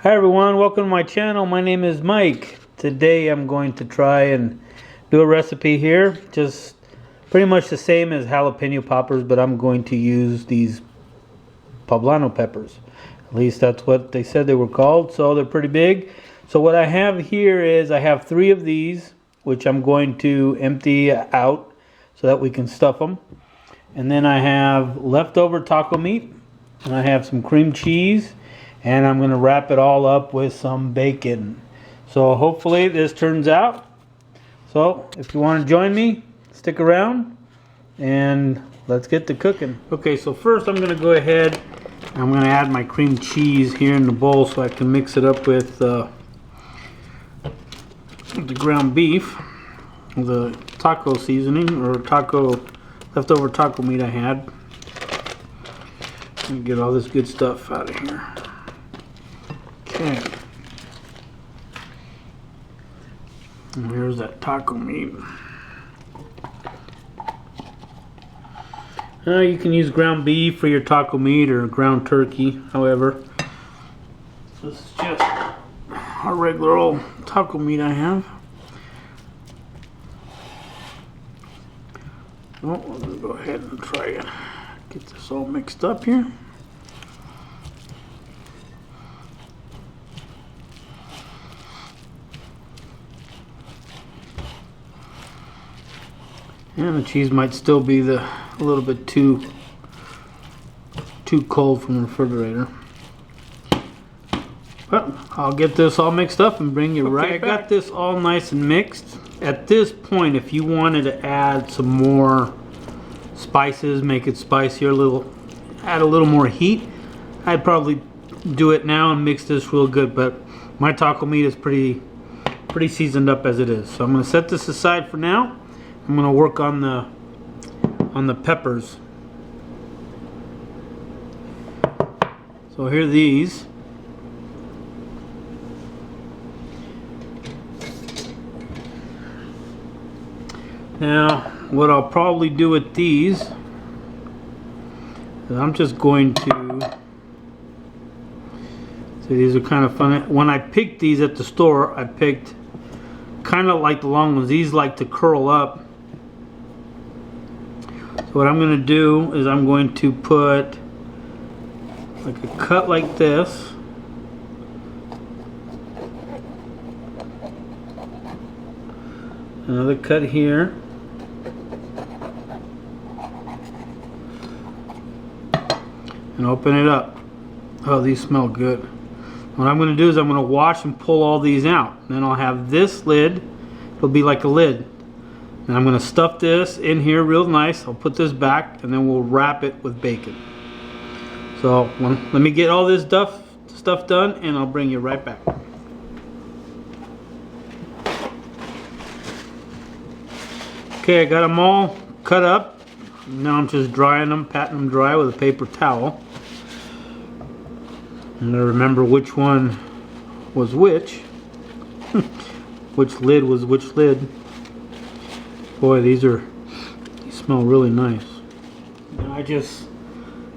Hi everyone, welcome to my channel. My name is Mike. Today I'm going to try and do a recipe here, just pretty much the same as jalapeno poppers, but I'm going to use these Poblano peppers. At least that's what they said they were called, so they're pretty big. So what I have here is I have 3 of these, which I'm going to empty out so that we can stuff them. And then I have leftover taco meat, and I have some cream cheese, and I'm going to wrap it all up with some bacon. So hopefully this turns out. So if you want to join me, stick around and let's get to cooking. Okay, so first I'm going to go ahead and I'm going to add my cream cheese here in the bowl so I can mix it up with the ground beef, the taco seasoning or leftover taco meat I had. Let me get all this good stuff out of here. Okay. And here's that taco meat. You can use ground beef for your taco meat or ground turkey, however. This is just our regular old taco meat I have. Oh, I'm going to go ahead and try and get this all mixed up here. And the cheese might still be a little bit too cold from the refrigerator. But I'll get this all mixed up and bring you right back. I got this all nice and mixed. At this point, if you wanted to add some more spices, make it spicier, add a little more heat, I'd probably do it now and mix this real good. But my taco meat is pretty seasoned up as it is. So I'm going to set this aside for now. I'm going to work on the peppers. So here are these. Now, what I'll probably do with these is I'm just going to. So these are kind of fun. When I picked these at the store, I picked kind of like the long ones. These like to curl up. So what I'm going to do is I'm going to put like a cut like this. Another cut here. And open it up. Oh, these smell good. What I'm going to do is I'm going to wash and pull all these out. Then I'll have this lid. It'll be like a lid. And I'm going to stuff this in here real nice. I'll put this back and then we'll wrap it with bacon. So let me get all this stuff done and I'll bring you right back. Okay, I got them all cut up. Now I'm just drying them, patting them dry with a paper towel. And I remember which one was which. Which lid was which lid. Boy, these smell really nice. Now I just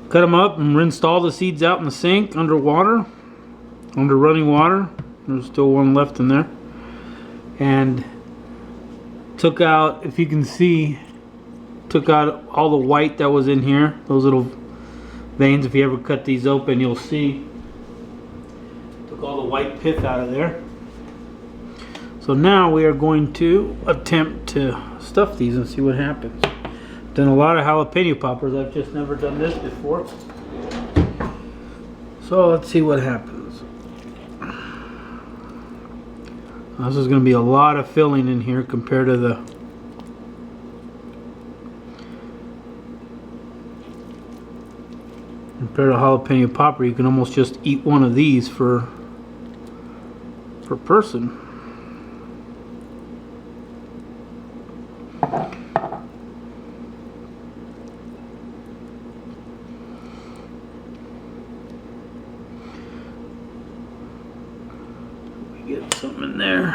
cut them up and rinsed all the seeds out in the sink under running water. There's still one left in there. And took out, if you can see, took out all the white that was in here. Those little veins, if you ever cut these open, you'll see. Took all the white pith out of there. So now we are going to attempt to stuff these and see what happens. Done a lot of jalapeno poppers. I've just never done this before. So let's see what happens. This is going to be a lot of filling in here compared to the jalapeno popper. You can almost just eat one of these per person. Get some in there.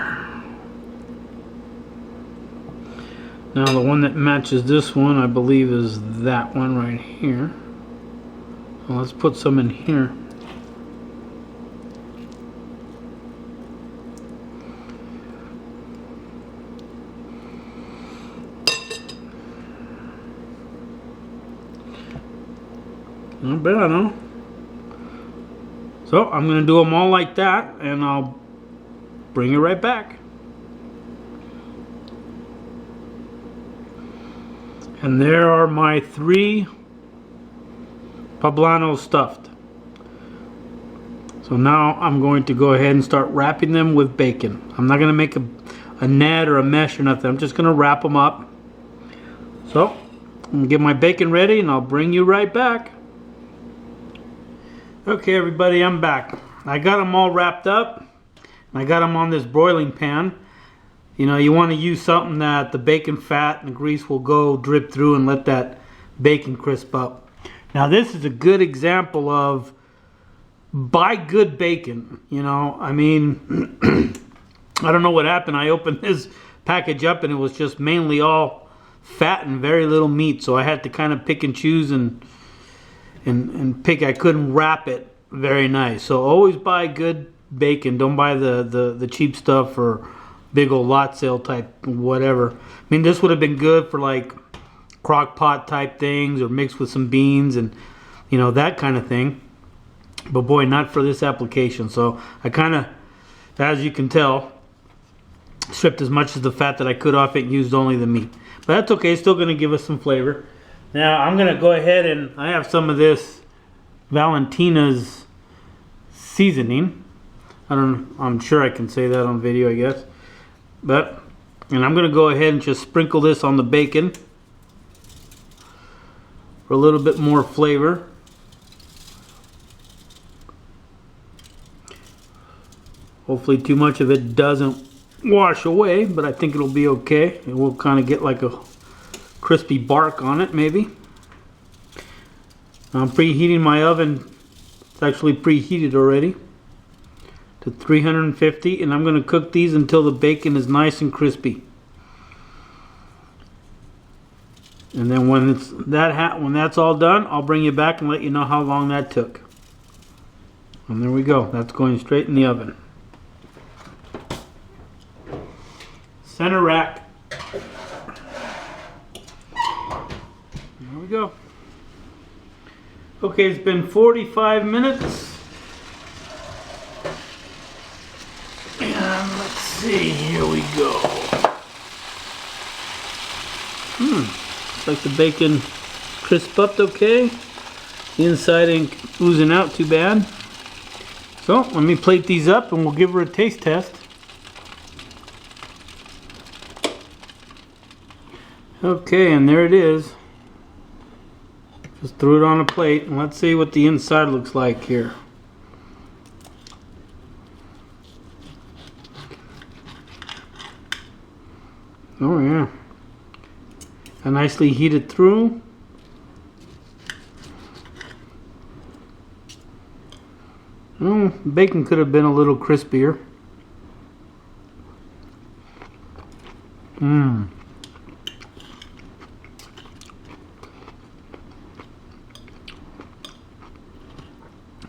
Now the one that matches this one, I believe, is that one right here. So let's put some in here. Not bad, huh? So I'm going to do them all like that, and I'll bring it right back. And there are my 3 Poblano stuffed. So now I'm going to go ahead and start wrapping them with bacon. I'm not going to make a net or a mesh or nothing. I'm just going to wrap them up. So I'm going to get my bacon ready, and I'll bring you right back. Okay, everybody, I'm back. I got them all wrapped up. I got them on this broiling pan. You know, you want to use something that the bacon fat and grease will go drip through and let that bacon crisp up. Now, this is a good example of buy good bacon. You know, I mean, I don't know what happened. I opened this package up and it was just mainly all fat and very little meat. So I had to kind of pick and choose and pick. I couldn't wrap it very nice. So always buy good bacon. Don't buy the cheap stuff or big old lot sale type whatever. I mean, this would have been good for like crock pot type things or mixed with some beans and, you know, that kind of thing. But boy, not for this application. So I kind of, as you can tell, stripped as much of the fat that I could off it and used only the meat. But that's okay. It's still going to give us some flavor. Now I'm going to go ahead and I have some of this Valentina's Seasoning. I'm sure I can say that on video, I guess. And I'm going to go ahead and just sprinkle this on the bacon for a little bit more flavor. Hopefully too much of it doesn't wash away, but I think it'll be okay. It will kind of get like a crispy bark on it, maybe. I'm preheating my oven. It's actually preheated already to 350, and I'm going to cook these until the bacon is nice and crispy. And then when that's all done, I'll bring you back and let you know how long that took. And there we go. That's going straight in the oven. Center rack. There we go. Okay, it's been 45 minutes. And let's see, here we go. Looks like the bacon crisp up okay. The inside ain't oozing out too bad. So let me plate these up and we'll give her a taste test. Okay, and there it is. Just threw it on a plate, and let's see what the inside looks like here. Oh yeah, and nicely heated through. Oh, bacon could have been a little crispier.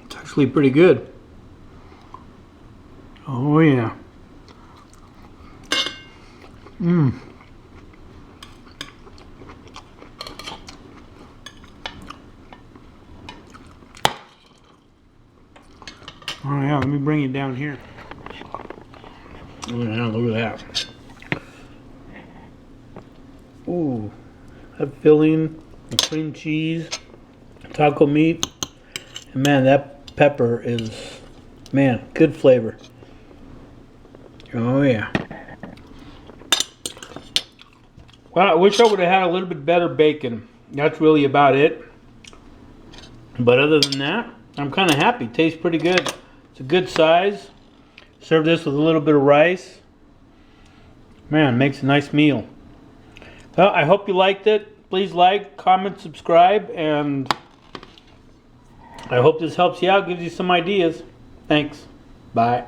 It's actually pretty good. Oh yeah. Oh yeah, let me bring it down here. Oh yeah, look at that. Ooh, that filling, the cream cheese, taco meat, and man, that pepper is, man, good flavor. Oh yeah. Well, I wish I would have had a little bit better bacon. That's really about it. But other than that, I'm kind of happy. Tastes pretty good. It's a good size. Serve this with a little bit of rice. Man, makes a nice meal. Well, I hope you liked it. Please like, comment, subscribe, and I hope this helps you out, gives you some ideas. Thanks. Bye.